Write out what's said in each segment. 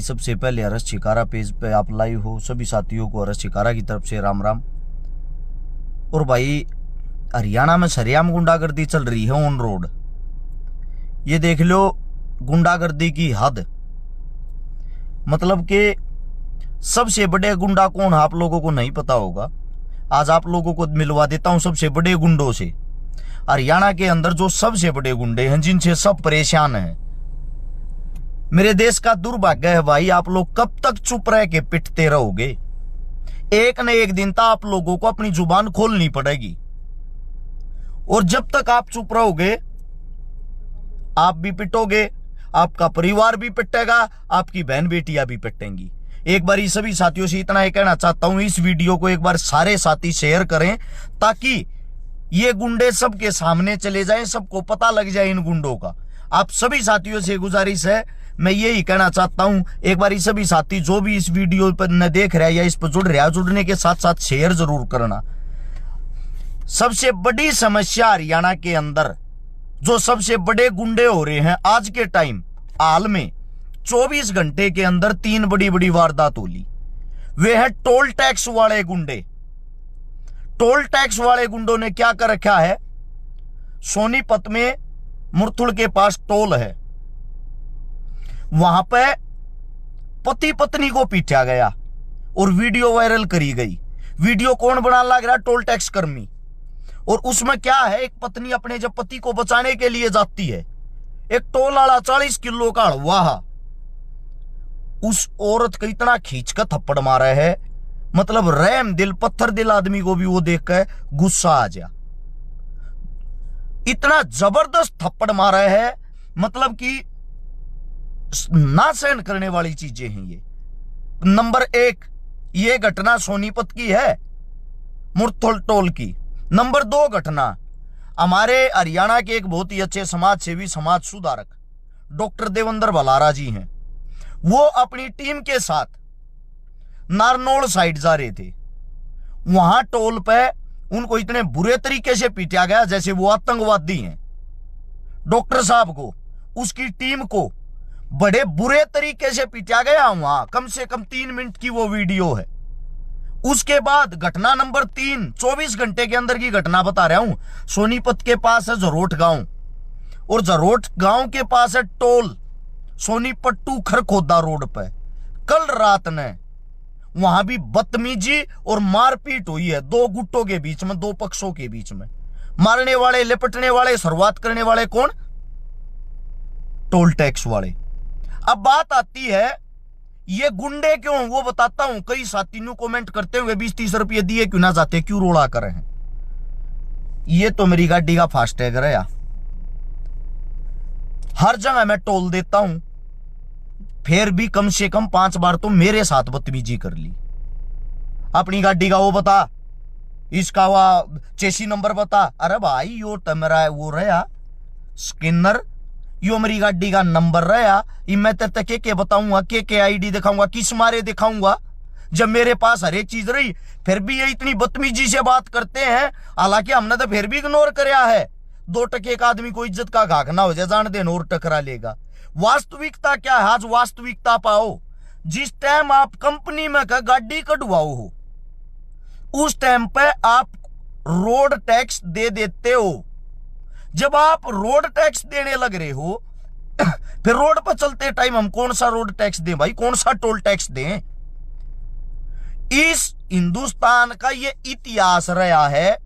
सबसे पहले हर्ष शिकारा पेज पे आप लाइव हो, सभी साथियों को हर्ष शिकारा की तरफ से राम राम। और भाई हरियाणा में सरेआम गुंडागर्दी चल रही है ऑन रोड। ये देख लो गुंडागर्दी की हद, मतलब कि सबसे बड़े गुंडा कौन है आप लोगों को नहीं पता होगा। आज आप लोगों को मिलवा देता हूं सबसे बड़े गुंडों से। हरियाणा के अंदर जो सबसे बड़े गुंडे हैं, जिनसे सब परेशान हैं। मेरे देश का दुर्भाग्य है भाई, आप लोग कब तक चुप रह के पिटते रहोगे। एक न एक दिन तो आप लोगों को अपनी जुबान खोलनी पड़ेगी, और जब तक आप चुप रहोगे आप भी पिटोगे, आपका परिवार भी पिटेगा, आपकी बहन बेटियां भी पिटेंगी। एक बार सभी साथियों से इतना ही कहना चाहता हूं, इस वीडियो को एक बार सारे साथी शेयर करें ताकि ये गुंडे सबके सामने चले जाएं, सबको पता लग जाए इन गुंडों का। आप सभी साथियों से गुजारिश है, मैं यही कहना चाहता हूं, एक बार सभी साथी जो भी इस वीडियो पर न देख रहा है या इस पर जुड़ रहा है, जुड़ने के साथ साथ शेयर जरूर करना। सबसे बड़ी समस्या हरियाणा के अंदर जो सबसे बड़े गुंडे हो रहे हैं आज के टाइम, हाल में 24 घंटे के अंदर 3 बड़ी बड़ी वारदात होली, वे है टोल टैक्स वाले गुंडे। टोल टैक्स वाले गुंडों ने क्या कर रखा है, सोनीपत में मुरथुल के पास टोल है, वहां पे पति पत्नी को पीटा गया और वीडियो वायरल करी गई। वीडियो कौन बना लग रहा, टोल टैक्स कर्मी। और उसमें क्या है, एक पत्नी अपने जब पति को बचाने के लिए जाती है, एक टोल वाला 40 किलो का हलवा उस औरत को इतना खींच कर थप्पड़ मारा है, मतलब रहम दिल पत्थर दिल आदमी को भी वो देख कर गुस्सा आ जा। इतना जबरदस्त थप्पड़ मारा है, मतलब कि ना सहन करने वाली चीजें हैं ये। नंबर 1 ये घटना सोनीपत की है, मुरथुल टोल की। नंबर 2 घटना हमारे हरियाणा के एक बहुत ही अच्छे समाज सेवी, समाज सुधारक डॉक्टर देवेंद्र भलारा जी हैं। वो अपनी टीम के साथ नारनौल साइड जा रहे थे, वहां टोल पे उनको इतने बुरे तरीके से पीटा गया जैसे वो आतंकवादी हैं। डॉक्टर साहब को, उसकी टीम को बड़े बुरे तरीके से पीटा गया वहां। कम से कम 3 मिनट की वो वीडियो है। उसके बाद घटना नंबर 3, 24 घंटे के अंदर की घटना बता रहा हूं। सोनीपत के पास है जरोट गांव, और जरोट गांव के पास है toll, Sonipat to Kharkhoda road पे। कल रात ने वहां भी बदतमीजी और मारपीट हुई है, 2 गुटों के बीच में, 2 पक्षों के बीच में। मारने वाले, लिपटने वाले, शुरुआत करने वाले कौन, टोल टैक्स वाले। अब बात आती है ये गुंडे क्यों, वो बताता हूं। कई साथी न्यू कमेंट करते हुए 20-30 रुपये दिए क्यों ना जाते, क्यों रोड़ा कर रहे हैं। ये तो मेरी गाड़ी का फास्टैग रहा, हर जगह मैं टोल देता हूं, फिर भी कम से कम 5 बार तो मेरे साथ बदतमीजी कर ली। अपनी गाड़ी का वो बता, इसका वो चेसी नंबर बता। अरे भाई यो तो मेरा वो रहा स्किनर, यो मेरी गाड़ी का नंबर रहा, मैं तेरे के बताऊंगा, के आईडी दिखाऊंगा, किस मारे दिखाऊंगा, जब मेरे पास हर एक चीज रही। फिर भी ये इतनी बदतमीजी से बात करते हैं, हालांकि हमने तो फिर भी इग्नोर करया है। 2 टके का आदमी को इज्जत का घाक ना हो जाए, जान देन और टकरा लेगा। वास्तविकता क्या है, आज वास्तविकता पाओ। जिस टाइम आप कंपनी में का गाड़ी कटवाओ हो, उस टाइम पे आप रोड टैक्स दे देते हो। जब आप रोड टैक्स देने लग रहे हो, फिर रोड पर चलते टाइम हम कौन सा रोड टैक्स दें भाई, कौन सा टोल टैक्स दें। इस हिंदुस्तान का ये इतिहास रहा है,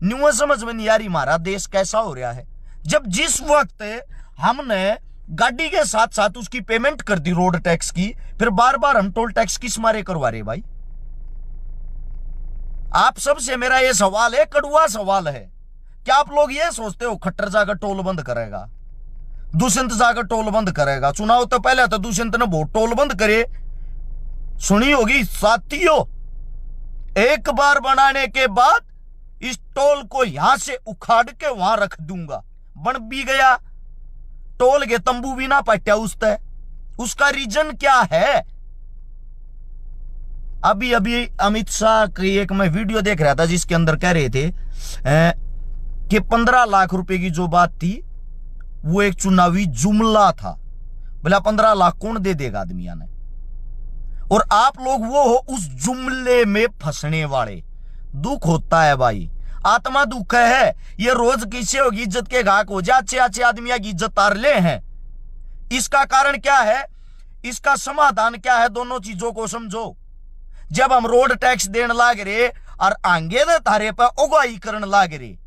न्यू समझ में नहीं आ रही हमारा देश कैसा हो रहा है। जब जिस वक्त हमने गाड़ी के साथ साथ उसकी पेमेंट कर दी रोड टैक्स की, फिर बार बार हम टोल टैक्स किस मारे करवा रहे भाई। आप सबसे मेरा ये सवाल है, कड़वा सवाल है, क्या आप लोग ये सोचते हो खट्टर जाकर टोल बंद करेगा, दुष्यंत जाकर टोल बंद करेगा। चुनाव तो पहले तो दुष्यंत ने बहुत टोल बंद करे, सुनी होगी साथियों। एक बार बनाने के बाद इस टोल को यहां से उखाड़ के वहां रख दूंगा। बन भी गया, टोल के तंबू भी ना पट्या उसते। उसका रीजन क्या है, अभी अभी अमित शाह की एक मैं वीडियो देख रहा था जिसके अंदर कह रहे थे कि 15 लाख रुपए की जो बात थी वो एक चुनावी जुमला था। बोला 15 लाख कौन दे देगा आदमिया ने। और आप लोग वो हो उस जुमले में फंसने वाले। दुख होता है भाई, आत्मा दुख है। ये रोज किसे होगी इज्जत के घाक हो जा, अच्छे अच्छे आदमिया की इज्जत तार ले हैं। इसका कारण क्या है, इसका समाधान क्या है, दोनों चीजों को समझो। जब हम रोड टैक्स देने लाग रहे और आगे तो तारे पर उगाई करने लाग रहे,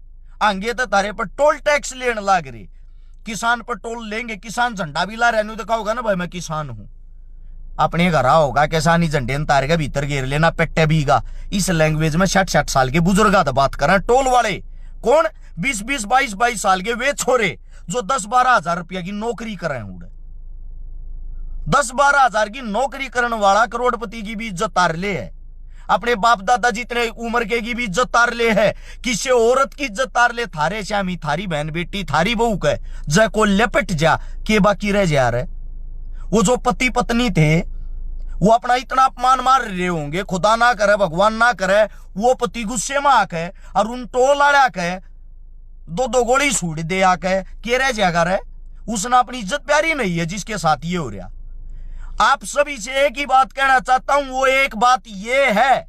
आगे तो तारे पर टोल टैक्स लेने लाग रहे। किसान पर टोल लेंगे, किसान झंडा भी ला रहे, तो कहा होगा ना भाई मैं किसान हूं। अपने घर होगा किसानी झंडे तारे के भीतर घेर लेना पेट्टे बीगा। इस लैंग्वेज में 60-60 साल के बुजुर्ग बात कर रहे हैं। टोल वाले कौन, 20-20, 22-22 साल के वे छोरे जो 10-12 हजार रुपया की नौकरी कर रहे हैं। 10-12 हजार की नौकरी करने वाला करोड़पति की भी इज्जत तार ले है। अपने बाप दादा जितने उम्र के की भी इज्जत तार ले है। किसी औरत की इज्जत तार ले, थारे श्यामी, थारी बहन बेटी, थारी बहू के जय को लेपट जा के बाकी रह जा रहे। वो जो पति पत्नी थे वो अपना इतना अपमान मार रहे होंगे, खुदा ना करे भगवान ना करे वो पति गुस्से में आके और उन टोल आड़ा के 2-2 गोली सूट दे आके के रह जाएगा रे। उसने अपनी इज्जत प्यारी नहीं है जिसके साथ ये हो रहा। आप सभी से एक ही बात कहना चाहता हूं, वो एक बात ये है,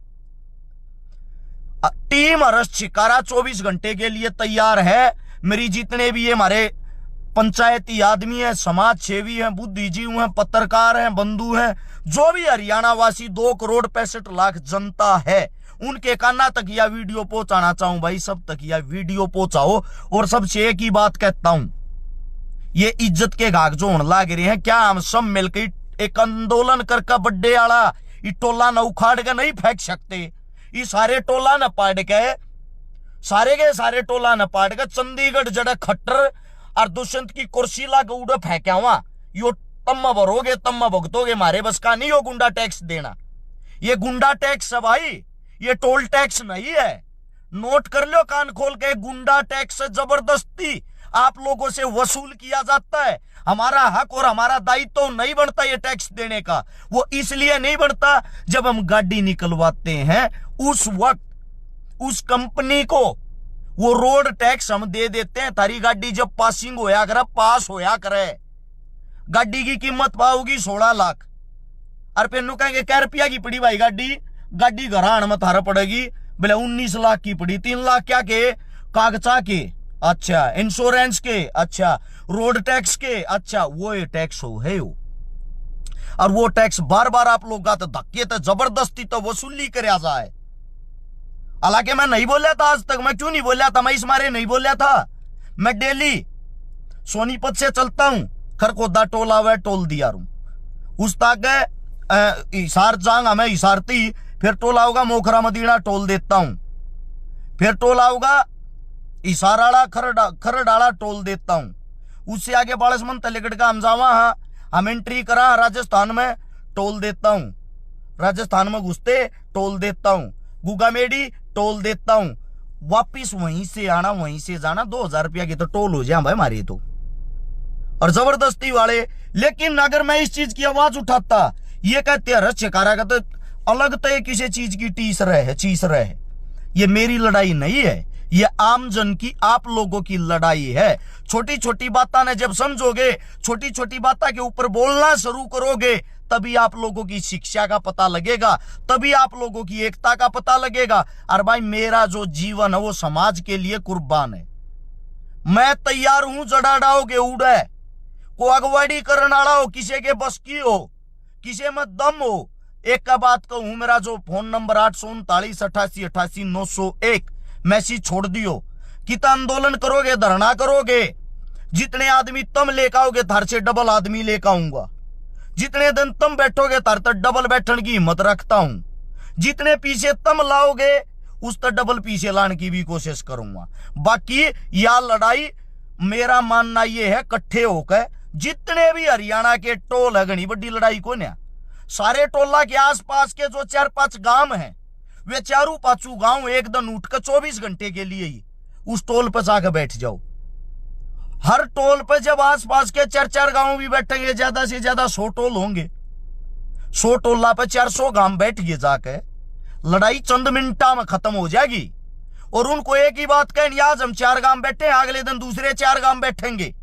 टीम अरस शिकारा 24 घंटे के लिए तैयार है। मेरी जितने भी ये हमारे पंचायती आदमी हैं, समाज सेवी हैं, बुद्धिजीवी हैं, पत्रकार हैं, बंधु हैं, जो भी हरियाणा वासी 2 करोड़ 65 लाख जनता है, उनके काना तक यह वीडियो पहुंचाना चाहूं। भाई सब तक यह वीडियो पहुंचाओ। और सबसे एक ही बात कहता हूं, ये इज्जत के घाक जो होने लाग रहे हैं, क्या हम सब मिलकर एक आंदोलन करके बड्डे आला ये टोला न उखाड़ के नहीं फेंक सकते? ये सारे टोला न पाड़ के, सारे के सारे टोला न पाड़ के चंडीगढ़ जड़े खट्टर और दुष्यंत की कुर्सी ला के उड़े फेंका हुआ। यो तम्मा भरोगे तम्मा भुगतोगे, मारे बस का नहीं हो गुंडा टैक्स देना। ये गुंडा टैक्स है भाई, ये टोल टैक्स नहीं है। नोट कर लो कान खोल के, गुंडा टैक्स जबरदस्ती आप लोगों से वसूल किया जाता है। हमारा हक और हमारा दायित्व तो नहीं बनता ये टैक्स देने का। वो इसलिए नहीं बनता, जब हम गाड़ी निकलवाते हैं उस वक्त उस कंपनी को वो रोड टैक्स हम दे देते हैं। तारी गाड़ी जब पासिंग होया करे, पास होया करे, गाड़ी की कीमत पाओगी 16 लाख और फिर कहेंगे क्या रुपया की पड़ी भाई गाड़ी, गाड़ी घर आने में थारा पड़ेगी बोले 19 लाख की पड़ी। 3 लाख क्या के, कागजा के, अच्छा इंश्योरेंस के, अच्छा रोड टैक्स के, अच्छा वो टैक्स हो है वो। और वो टैक्स बार बार आप लोग का तो धक्के तो जबरदस्ती तो वसूली कर जाए। हालांकि मैं नहीं बोला था आज तक, मैं क्यों नहीं बोला था, मैं इस मारे नहीं बोला था। मैं डेली सोनीपत से चलता हूं, खरकोदा टोल आवे टोल दिया रू, उस तक हिसार जाऊंगा मैं, हिसारती फिर टोल आऊगा मोखरा मदीना टोल देता हूं, फिर टोल आऊगा हिसाराड़ा खरडाला टोल देता हूं, उससे आगे बाड़समन तलेगढ़ का हम जावा, हम एंट्री करा राजस्थान में टोल देता हूं, राजस्थान में घुसते टोल देता हूं, गुगामेडी टोल देता हूं, वापिस वहीं से आना वहीं से जाना 2000 रुपया की तो टोल हो जाए भाई हमारी तो, और जबरदस्ती वाले। लेकिन अगर मैं इस चीज की आवाज उठाता, ये कहते हैं रस शिकारा का तो अलग तय किसी चीज की चीज रहे। ये मेरी लड़ाई नहीं है, ये आम जन की, आप लोगों की लड़ाई है। छोटी छोटी बातें ने जब समझोगे, छोटी छोटी बातें के ऊपर बोलना शुरू करोगे, तभी आप लोगों की शिक्षा का पता लगेगा, तभी आप लोगों की एकता का पता लगेगा। और भाई मेरा जो जीवन है वो समाज के लिए कुर्बान है। मैं तैयार हूं जड़ा डाओगे उड़े को अगवाड़ी करने वाला हो, किसी के बस की हो, किसी में दम हो। एक का बात कहूं, मेरा जो फोन नंबर 8398888 मैसेज छोड़ दियो। कितना आंदोलन करोगे, धरना करोगे, जितने आदमी तुम लेकर आओगे थार से डबल आदमी लेकर आऊंगा। जितने दिन तुम बैठोगे तार तक डबल बैठने की हिम्मत रखता हूं। जितने पीछे तुम लाओगे उस तक डबल पीछे लाने की भी कोशिश करूंगा। बाकी यह लड़ाई मेरा मानना यह है, इकट्ठे होकर जितने भी हरियाणा के टोल है, घनी बड़ी लड़ाई को ना, सारे टोला के आसपास के जो 4-5 गांव हैं, वे 4-5 गांव एक दिन उठकर 24 घंटे के लिए ही उस टोल पर जाकर बैठ जाओ। हर टोल पर जब आसपास के 4-4 गांव भी बैठेंगे, ज्यादा से ज्यादा 100 टोल होंगे। 100 टोला पर 400 गांव बैठ गए जाके, लड़ाई चंद मिनटा में खत्म हो जाएगी। और उनको एक ही बात कहनी, आज हम 4 गांव बैठे, अगले दिन दूसरे 4 गांव बैठेंगे।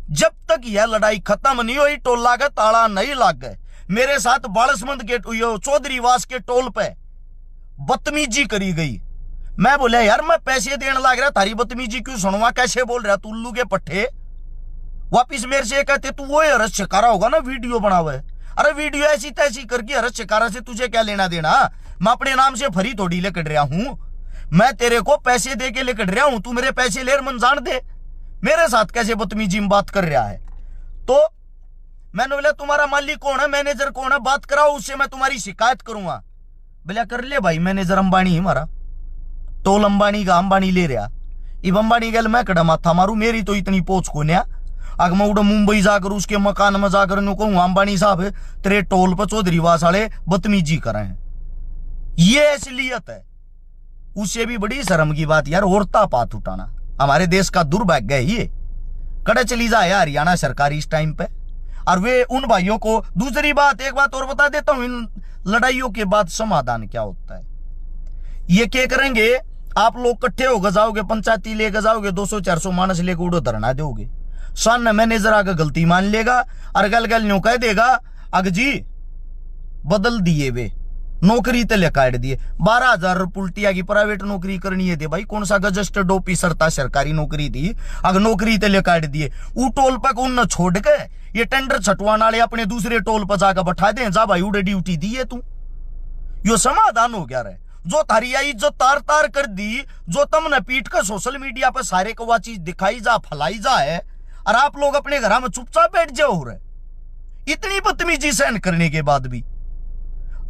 जब तक यह लड़ाई खत्म नहीं हुई टोला का ताला नहीं लाग गए। मेरे साथ बालसमंद के चौधरीवास के टोल पे बदतमीजी करी गई। मैं बोला यार मैं पैसे देने लग रहा, थारी बदतमीजी क्यों सुनवा, कैसे बोल रहा तू उल्लू के पट्टे। वापिस मेरे से कहते तू वो हरस शिकारा होगा ना वीडियो बनावे। अरे वीडियो ऐसी तैसी करके हरस शिकारा से तुझे क्या लेना देना। मैं अपने नाम से फरी थोड़ी लेकर रहा हूं, मैं तेरे को पैसे दे के लेकर रहा हूं, तू मेरे पैसे ले मन जान दे। मेरे साथ कैसे बदतमीजी में बात कर रहा है। तो मैंने बोला तुम्हारा मालिक कौन है, मैनेजर कौन है, बात कराओ उससे, मैं तुम्हारी शिकायत करूंगा। बोला कर ले भाई, मैनेजर अंबानी हमारा टोल अंबानी का, अंबानी ले रहा। इब अंबानी गल मैं कड़ा माथा मारू, मेरी तो इतनी पोच को न्या। अगर मैं उड़ा मुंबई जाकर उसके मकान में जाकर कहूँ अंबानी साहब तेरे टोल पर चौधरीवास वाले बदतमीजी कर रहे हैं, ये असलियत है। उससे भी बड़ी शर्म की बात यार, औरता पात उठाना हमारे देश का दुर्भाग्य है। ये कड़े चली जाए हरियाणा सरकार इस टाइम पे। और वे उन भाइयों को, दूसरी बात एक बात और बता देता हूं, इन लड़ाइयों के बाद समाधान क्या होता है। ये क्या करेंगे, आप लोग इकट्ठे हो जाओगे, पंचायती लेकर जाओगे, 200-400 मानस लेकर उड़ो धरना दोगे। सन मैनेजर आकर गलती मान लेगा और गल गल न्यू कह देगा अग जी बदल दिए वे नौकरी तले काट दिए। 12,000 पुलटिया की प्राइवेट नौकरी करनी है दे भाई, कौन सा गजस्टेड ऑफिसर था, सरकारी नौकरी थी, अगर नौकरी तले काट दिए। वो टोल पर उन छोड़ के ये टेंडर छटवाने वाले अपने दूसरे टोल पर जाकर बैठा दे, जा भाई उड़े ड्यूटी दी है तू। यो समाधान हो गया रे। जो थारी इज्जत तार तार कर दी, जो तुमने पीट कर सोशल मीडिया पर सारे को वह चीज दिखाई जा फैलाई जा है, और आप लोग अपने घर में चुपचाप बैठ जाओ रे। इतनी बदतमीजी सहन करने के बाद भी।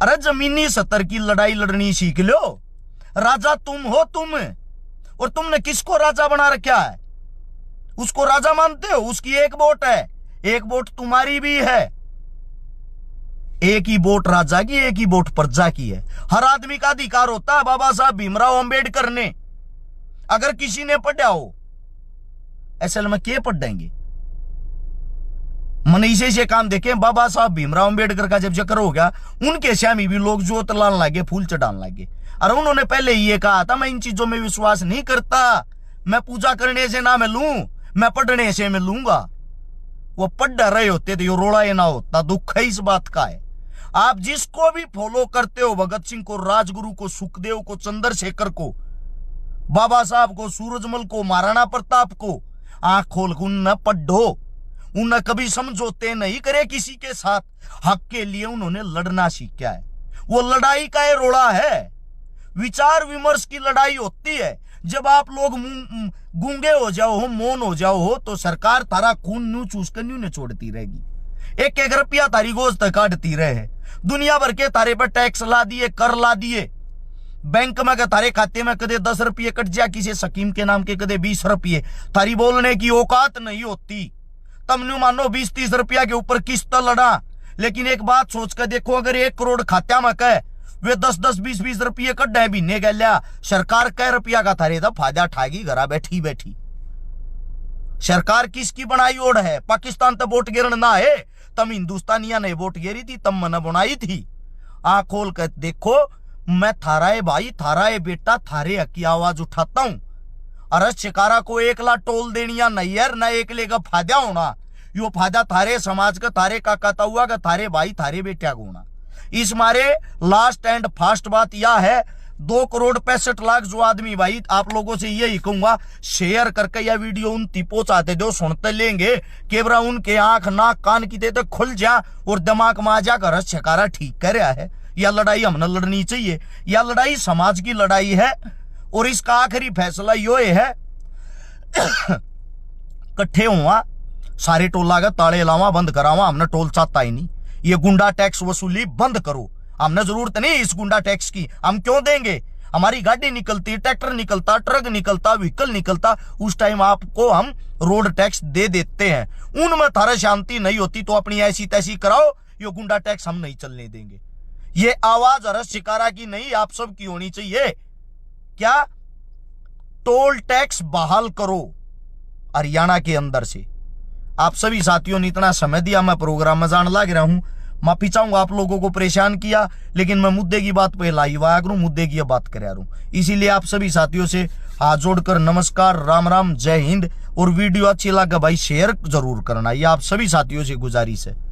अरे जमीनी सतर की लड़ाई लड़नी सीख लो। राजा तुम हो तुम, और तुमने किसको राजा बना रखा है, उसको राजा मानते हो। उसकी एक वोट है, एक वोट तुम्हारी भी है। एक ही वोट राजा की, एक ही वोट प्रजा की है। हर आदमी का अधिकार होता है। बाबा साहब भीमराव अंबेडकर ने, अगर किसी ने पढ़ा हो, असल में क्या पढ़ेंगे, मनीषे से काम देखे। बाबा साहब भीमराव अंबेडकर का जब जिक्र हो गया, उनके श्यामी भी लोग जोत लाने लगे, फूल चढ़ाने लगे। और उन्होंने पहले ये कहा था मैं इन चीजों में विश्वास नहीं करता, मैं पूजा करने से ना मिलूं, मैं पढ़ने से मिलूंगा। वो पढ़ रहे होते तो ये रोड़ा ये ना होता। दुख है इस बात का है। आप जिसको भी फॉलो करते हो, भगत सिंह को, राजगुरु को, सुखदेव को, चंद्रशेखर को, बाबा साहब को, सूरजमल को, महाराणा प्रताप को, आंख खोल के उन पढ़ो। उन्हें कभी समझौते नहीं करे किसी के साथ, हक के लिए उन्होंने लड़ना सीखा है। वो लड़ाई का ये रोड़ा है, विचार विमर्श की लड़ाई होती है। जब आप लोग गूंगे हो जाओ हो, मौन हो जाओ हो, तो सरकार तारा खून न्यू चूस कर न्यू ने छोड़ती रहेगी। एक एक रुपया तारी गोश्त काटती रहे। दुनिया भर के तारे पर टैक्स ला दिए, कर ला दिए। बैंक में के तारे खाते में कदे 10 रुपये कट जा, किसी स्कीम के नाम के कदे 20 रुपये। तारी बोलने की औकात नहीं होती। तम न्यू मानो 20-30 रुपया के ऊपर किस्त लड़ा। लेकिन एक बात सोच कर देखो, अगर 1 करोड़ खात्या में कह वे 10-10, 20-20 रुपये कट जाए बीने गया, सरकार कै रुपया का थारे था फायदा ठागी घरा बैठी बैठी। सरकार किसकी बनाई ओढ़ है। पाकिस्तान तो वोट गिरन ना है, तम हिंदुस्तानिया ने वोट गिरी थी, तम मन बनाई थी। आंख खोल कर देखो, मैं थारा है भाई, थारा है बेटा, थारे हक की आवाज उठाता हूं। अरे शिकारा को 1 लाख टोल देनी या नहीं यार, ना एक लेगा फायदा होना। यो फायदा थारे समाज का, थारे काका हुआ का, थारे भाई थारे बेटा को होना। इस मारे लास्ट एंड फास्ट बात यह है, 2,65,00,000 जो आदमी, भाई आप लोगों से यही कहूंगा, शेयर करके यह वीडियो उन पहुंचाते दो, सुनते लेंगे केवरा उनके आंख नाक कान की तो खुल जा और दिमाग में आ जा कर शिकारा ठीक कर रहा है। यह लड़ाई हमने लड़नी चाहिए। यह लड़ाई समाज की लड़ाई है और इसका आखिरी फैसला यो है कट्ठे हुआ, सारे टोला का ताले लावा, बंद करावा। हमने टोल चाहता ही नहीं। ये गुंडा टैक्स वसूली बंद करो। हमने जरूरत नहीं इस गुंडा टैक्स की, हम क्यों देंगे। हमारी गाड़ी निकलती, ट्रैक्टर निकलता, ट्रक निकलता, व्हीकल निकलता, उस टाइम आपको हम रोड टैक्स दे देते हैं। उनमें थारा शांति नहीं होती तो अपनी ऐसी तैसी कराओ, ये गुंडा टैक्स हम नहीं चलने देंगे। ये आवाज हरस शिकारा की नहीं, आप सब की होनी चाहिए। क्या टोल टैक्स बहाल करो हरियाणा के अंदर से। आप सभी साथियों ने इतना समय दिया, मैं प्रोग्राम में जान लग रहा हूं। माफी चाहूंगा आप लोगों को परेशान किया, लेकिन मैं मुद्दे की बात पे लाई हुआ करूं, मुद्दे की बात कर रहा हूं। इसीलिए आप सभी साथियों से हाथ जोड़कर नमस्कार, राम राम, जय हिंद। और वीडियो अच्छी लगा भाई शेयर जरूर करना, ये आप सभी साथियों से गुजारिश है।